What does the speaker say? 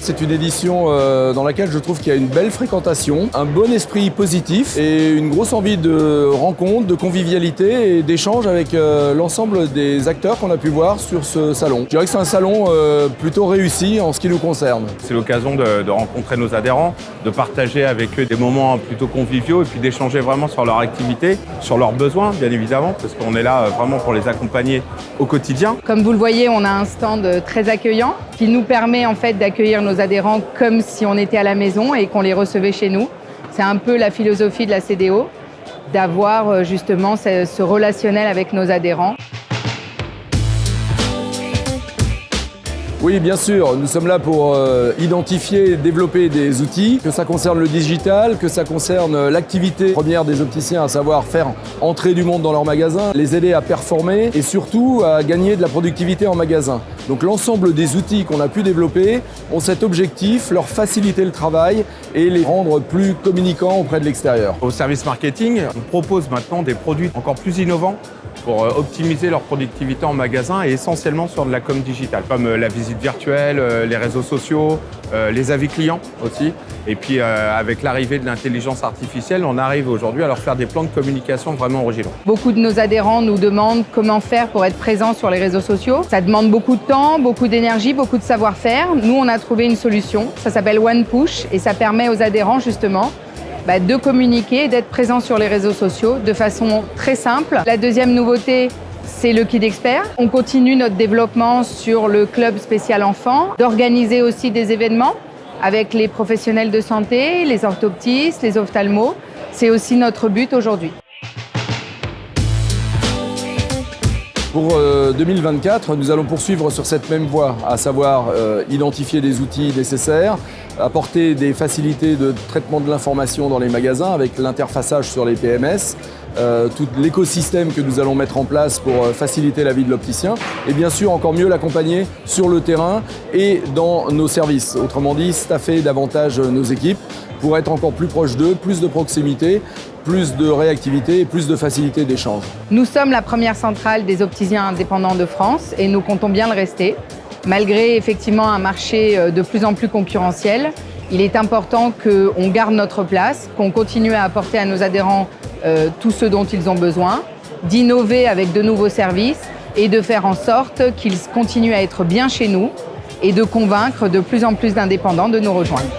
C'est une édition dans laquelle je trouve qu'il y a une belle fréquentation, un bon esprit positif et une grosse envie de rencontre, de convivialité et d'échange avec l'ensemble des acteurs qu'on a pu voir sur ce salon. Je dirais que c'est un salon plutôt réussi en ce qui nous concerne. C'est l'occasion de rencontrer nos adhérents, de partager avec eux des moments plutôt conviviaux et puis d'échanger vraiment sur leur activité, sur leurs besoins bien évidemment, parce qu'on est là vraiment pour les accompagner au quotidien. Comme vous le voyez, on a un stand très accueillant qui nous permet en fait d'accueillir nos adhérents comme si on était à la maison et qu'on les recevait chez nous. C'est un peu la philosophie de la CDO, d'avoir justement ce relationnel avec nos adhérents. Oui, bien sûr, nous sommes là pour identifier et développer des outils, que ça concerne le digital, que ça concerne l'activité première des opticiens, à savoir faire entrer du monde dans leur magasin, les aider à performer et surtout à gagner de la productivité en magasin. Donc l'ensemble des outils qu'on a pu développer ont cet objectif, leur faciliter le travail et les rendre plus communicants auprès de l'extérieur. Au service marketing, on propose maintenant des produits encore plus innovants pour optimiser leur productivité en magasin et essentiellement sur de la com digitale, comme la visite virtuelle, les réseaux sociaux, les avis clients aussi. Et puis avec l'arrivée de l'intelligence artificielle, on arrive aujourd'hui à leur faire des plans de communication vraiment originaux. Beaucoup de nos adhérents nous demandent comment faire pour être présents sur les réseaux sociaux. Ça demande beaucoup de temps, beaucoup d'énergie, beaucoup de savoir-faire. Nous, on a trouvé une solution, ça s'appelle OnePush et ça permet aux adhérents justement de communiquer et d'être présents sur les réseaux sociaux de façon très simple. La deuxième nouveauté, c'est le Kid Expert. On continue notre développement sur le club spécial enfants, d'organiser aussi des événements avec les professionnels de santé, les orthoptistes, les ophtalmos. C'est aussi notre but aujourd'hui. Pour 2024, nous allons poursuivre sur cette même voie, à savoir identifier des outils nécessaires, apporter des facilités de traitement de l'information dans les magasins avec l'interfaçage sur les PMS, tout l'écosystème que nous allons mettre en place pour faciliter la vie de l'opticien et bien sûr encore mieux l'accompagner sur le terrain et dans nos services. Autrement dit, staffer davantage nos équipes pour être encore plus proche d'eux, plus de proximité, plus de réactivité et plus de facilité d'échange. Nous sommes la première centrale des opticiens indépendants de France et nous comptons bien le rester. Malgré effectivement un marché de plus en plus concurrentiel, il est important qu'on garde notre place, qu'on continue à apporter à nos adhérents tout ce dont ils ont besoin, d'innover avec de nouveaux services et de faire en sorte qu'ils continuent à être bien chez nous et de convaincre de plus en plus d'indépendants de nous rejoindre.